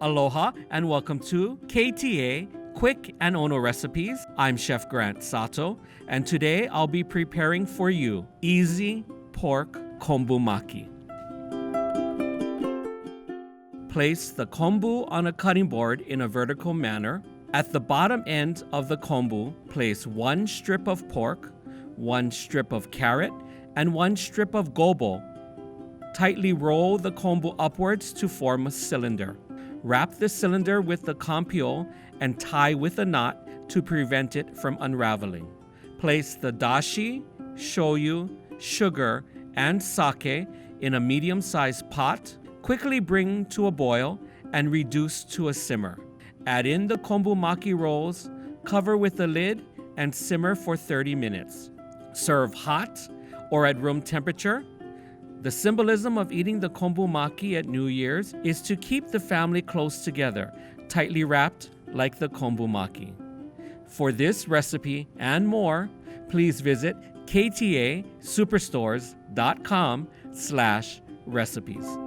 Aloha and welcome to KTA Quick and Ono Recipes. I'm Chef Grant Sato, and today I'll be preparing for you easy pork konbumaki. Place the konbu on a cutting board in a vertical manner. At the bottom end of the konbu, place 1 strip of pork, 1 strip of carrot, and 1 strip of gobo. Tightly roll the konbu upwards to form a cylinder. Wrap the cylinder with the kanpyo and tie with a knot to prevent it from unraveling. Place the dashi, shoyu, sugar, and sake in a medium-sized pot. Quickly bring to a boil and reduce to a simmer. Add in the konbumaki rolls, cover with a lid, and simmer for 30 minutes. Serve hot or at room temperature. The symbolism of eating the konbumaki at New Year's is to keep the family close together, tightly wrapped like the konbumaki. For this recipe and more, please visit ktasuperstores.com/recipes.